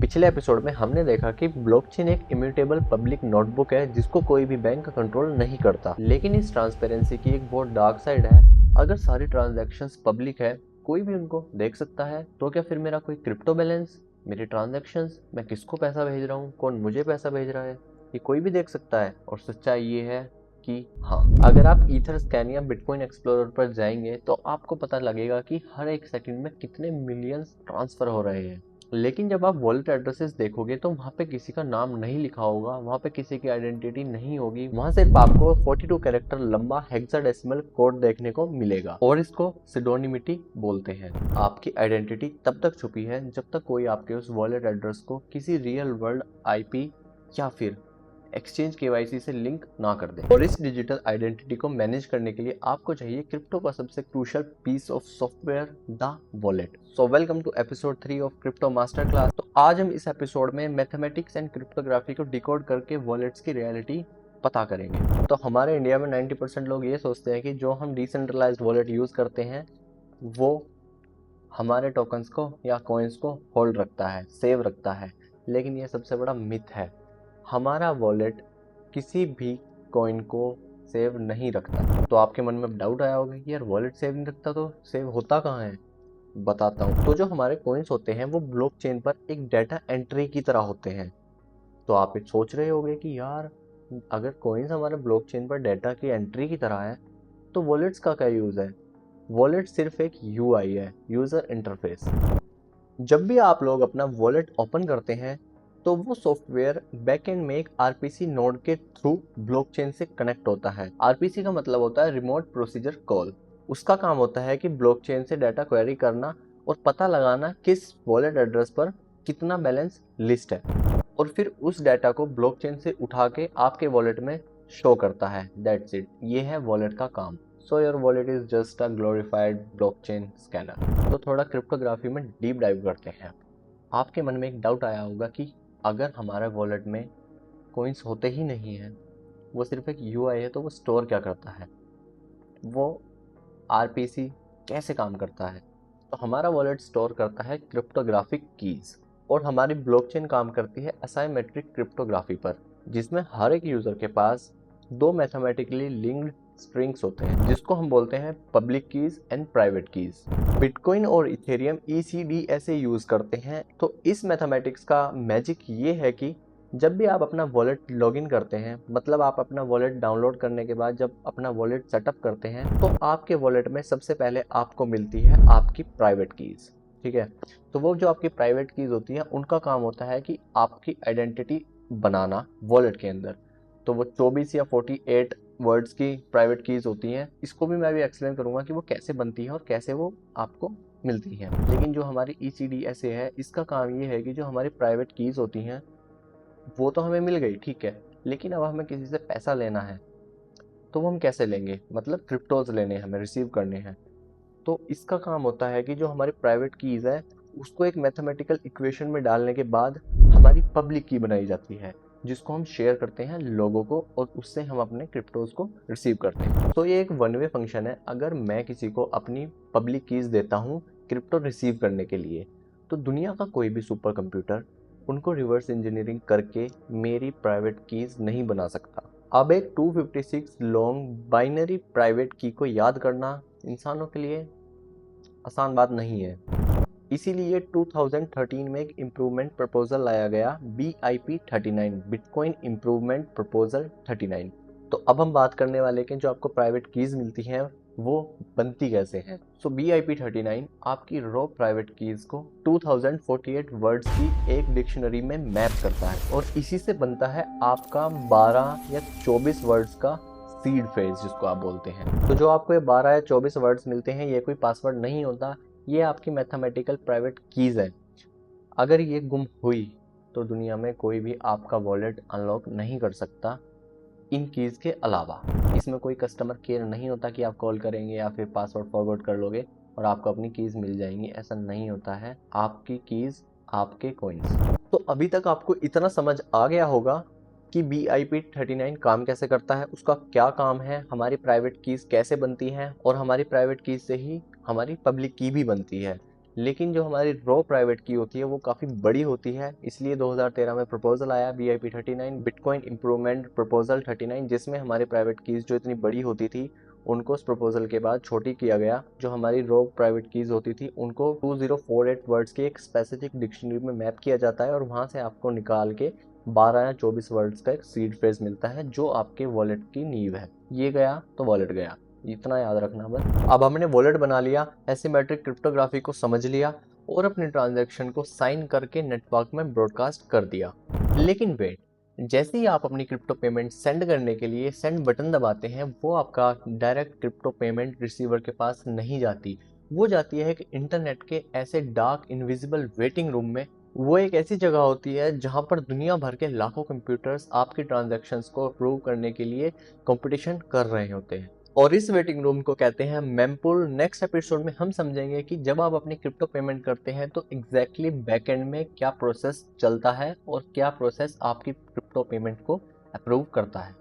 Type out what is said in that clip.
पिछले एपिसोड में हमने देखा कि ब्लॉकचेन एक इम्यूटेबल पब्लिक नोटबुक है जिसको कोई भी बैंक कंट्रोल नहीं करता। लेकिन इस ट्रांसपेरेंसी की एक बहुत डार्क साइड है। अगर सारी ट्रांजैक्शंस पब्लिक है, कोई भी उनको देख सकता है, तो क्या फिर मेरा कोई क्रिप्टो बैलेंस, मेरी ट्रांजैक्शंस, मैं किसको पैसा भेज रहा हूँ, कौन मुझे पैसा भेज रहा है, ये कोई भी देख सकता है। और सच्चाई ये है कि हाँ, अगर आप ईथर स्कैन या बिटकॉइन एक्सप्लोरर पर जाएंगे तो आपको पता लगेगा कि हर एक सेकंड में कितने मिलियंस ट्रांसफर हो रहे हैं। लेकिन जब आप वॉलेट एड्रेसेस देखोगे तो वहाँ पे किसी का नाम नहीं लिखा होगा, वहाँ पे किसी की आइडेंटिटी नहीं होगी। वहाँ सिर्फ आपको 42 कैरेक्टर लंबा हेक्साडेसिमल कोड देखने को मिलेगा और इसको सिडोनिमिटी बोलते हैं। आपकी आइडेंटिटी तब तक छुपी है जब तक कोई आपके उस वॉलेट एड्रेस को किसी रियल वर्ल्ड आईपी या फिर एक्सचेंज केवाईसी से लिंक ना कर दे। और इस डिजिटल आइडेंटिटी को मैनेज करने के लिए आपको चाहिए क्रिप्टो का सबसे crucial piece of software, the wallet. So welcome to episode 3 of crypto master class. तो आज हम इस एपिसोड में मैथमेटिक्स एंड क्रिप्टोग्राफी को डिकोड करके वॉलेट्स की रियलिटी पता करेंगे। तो हमारे इंडिया में 90% लोग ये सोचते हैं कि जो हम डिसेंट्रलाइज्ड वॉलेट यूज करते हैं वो हमारे टोकन्स को या कॉइन्स को होल्ड रखता है, सेव रखता है। लेकिन ये सबसे बड़ा मिथ है। हमारा वॉलेट किसी भी कॉइन को सेव नहीं रखता। तो आपके मन में डाउट आया होगा कि यार वॉलेट सेव नहीं रखता तो सेव होता कहाँ है? बताता हूँ। तो जो हमारे कॉइन्स होते हैं वो ब्लॉकचेन पर एक डाटा एंट्री की तरह होते हैं। तो आप ये सोच रहे होंगे कि यार अगर कॉइन्स हमारे ब्लॉकचेन पर डाटा की एंट्री की तरह है तो वॉलेट्स का क्या यूज है? वॉलेट सिर्फ एक यूआई है, यूजर इंटरफेस। जब भी आप लोग अपना वॉलेट ओपन करते हैं तो वो सॉफ्टवेयर बैकएंड में एक आरपीसी नोड के थ्रू ब्लॉकचेन से कनेक्ट होता है। आरपीसी का मतलब होता है रिमोट प्रोसीजर कॉल। उसका काम होता है कि ब्लॉकचेन से डाटा क्वेरी करना और पता लगाना किस वॉलेट एड्रेस पर कितना बैलेंस लिस्ट है, और फिर उस डाटा को ब्लॉकचेन से उठा के आपके वॉलेट में शो करता है। दैट्स इट, ये है वॉलेट का काम। So your wallet is just a glorified blockchain scanner. तो थोड़ा क्रिप्टोग्राफी में डीप डाइव करते हैं। आपके मन में एक डाउट आया होगा कि अगर हमारे वॉलेट में कॉइन्स होते ही नहीं है, वो सिर्फ एक यूआई है, तो वो स्टोर क्या करता है? वो आरपीसी कैसे काम करता है? तो हमारा वॉलेट स्टोर करता है क्रिप्टोग्राफिक कीज, और हमारी ब्लॉकचेन काम करती है असाइमेट्रिक क्रिप्टोग्राफी पर, जिसमें हर एक यूजर के पास दो मैथमेटिकली लिंक्ड स्ट्रिंग्स होते हैं जिसको हम बोलते हैं public keys and private keys. Bitcoin और इथेरियम ECDSA यूज करते हैं। तो इस मैथमेटिक्स का मैजिक ये है कि जब भी आप अपना वॉलेट लॉगिन करते हैं, मतलब आप अपना वॉलेट डाउनलोड करने के बाद जब अपना वॉलेट सेटअप करते हैं, तो आपके वॉलेट में सबसे पहले आपको मिलती है आपकी प्राइवेट कीज। ठीक है। तो वो जो आपकी प्राइवेट कीज होती है उनका काम होता है कि आपकी आइडेंटिटी बनाना वॉलेट के अंदर। तो वो 24 या 48 वर्ड्स की प्राइवेट कीज होती हैं। इसको भी मैं भी एक्सप्लेन करूंगा कि वो कैसे बनती है और कैसे वो आपको मिलती हैं। लेकिन जो हमारी ECDSA है, इसका काम ये है कि जो हमारी प्राइवेट कीज होती हैं वो तो हमें मिल गई, ठीक है, लेकिन अब हमें किसी से पैसा लेना है तो वो हम कैसे लेंगे? मतलब क्रिप्टोज लेने हैं, हमें रिसीव करने हैं। तो इसका काम होता है कि जो हमारी प्राइवेट कीज है उसको एक मैथमेटिकल इक्वेशन में डालने के बाद हमारी पब्लिक की बनाई जाती है, जिसको हम शेयर करते हैं लोगों को, और उससे हम अपने क्रिप्टोज को रिसीव करते हैं। तो ये एक वन वे फंक्शन है। अगर मैं किसी को अपनी पब्लिक कीज देता हूँ क्रिप्टो रिसीव करने के लिए, तो दुनिया का कोई भी सुपर कंप्यूटर उनको रिवर्स इंजीनियरिंग करके मेरी प्राइवेट कीज नहीं बना सकता। अब एक 256 लॉन्ग बाइनरी प्राइवेट की को याद करना इंसानों के लिए आसान बात नहीं है। इसीलिए 2013 में एक इम्प्रूवमेंट प्रपोजल लाया गया, BIP39, बिटकॉइन इम्प्रूवमेंट प्रपोजल 39। तो अब हम बात करने वाले कि जो आपको प्राइवेट कीज मिलती हैं वो बनती कैसे हैं। सो BIP39 आपकी रॉ प्राइवेट कीज को 2048 वर्ड्स की एक डिक्शनरी में मैप करता है, और इसी से बनता है आपका 12 या 24 वर्ड्स का सीड फ्रेज, जिसको आप बोलते हैं। तो जो आपको ये 12 या 24 वर्ड्स मिलते हैं, ये कोई पासवर्ड नहीं होता, ये आपकी मैथमेटिकल प्राइवेट कीज है। अगर ये गुम हुई तो दुनिया में कोई भी आपका वॉलेट अनलॉक नहीं कर सकता इन कीज के अलावा। इसमें कोई कस्टमर केयर नहीं होता कि आप कॉल करेंगे या फिर पासवर्ड फॉरवर्ड कर लोगे और आपको अपनी कीज मिल जाएंगी। ऐसा नहीं होता है। आपकी कीज, आपके कॉइन्स। तो अभी तक आपको इतना समझ आ गया होगा कि BIP39 काम कैसे करता है, उसका क्या काम है, हमारी प्राइवेट कीज कैसे बनती हैं, और हमारी प्राइवेट कीज से ही हमारी पब्लिक की भी बनती है। लेकिन जो हमारी रॉ प्राइवेट की होती है वो काफ़ी बड़ी होती है। इसलिए 2013 में प्रपोजल आया BIP39 बिटकॉइन इम्प्रूवमेंट प्रपोजल 39, जिसमें हमारी प्राइवेट कीज़ जो इतनी बड़ी होती थी उनको उस प्रपोजल के बाद छोटी किया गया। जो हमारी रॉ प्राइवेट कीज़ होती थी उनको 2048 वर्ड्स की एक स्पेसिफिक डिक्शनरी में मैप किया जाता है और वहाँ से आपको निकाल के 12 या 24 वर्ड्स का एक सीड फ्रेज मिलता है जो आपके वॉलेट की नींव है। ये गया तो वॉलेट गया, इतना याद रखना बस। अब हमने वॉलेट बना लिया, एसिमेट्रिक क्रिप्टोग्राफी को समझ लिया और अपने ट्रांजैक्शन को साइन करके नेटवर्क में ब्रॉडकास्ट कर दिया। लेकिन वेट, जैसे ही आप अपनी क्रिप्टो पेमेंट सेंड करने के लिए सेंड बटन दबाते हैं, वो आपका डायरेक्ट क्रिप्टो पेमेंट रिसीवर के पास नहीं जाती। वो जाती है एक इंटरनेट के ऐसे डार्क इनविजिबल वेटिंग रूम में। वो एक ऐसी जगह होती है जहां पर दुनिया भर के लाखों कंप्यूटर्स आपकी ट्रांजैक्शंस को अप्रूव करने के लिए कंपटीशन कर रहे होते हैं। और इस वेटिंग रूम को कहते हैं मेमपुल। नेक्स्ट एपिसोड में हम समझेंगे कि जब आप अपनी क्रिप्टो पेमेंट करते हैं तो एग्जैक्टली बैकएंड में क्या प्रोसेस चलता है और क्या प्रोसेस आपकी क्रिप्टो पेमेंट को अप्रूव करता है।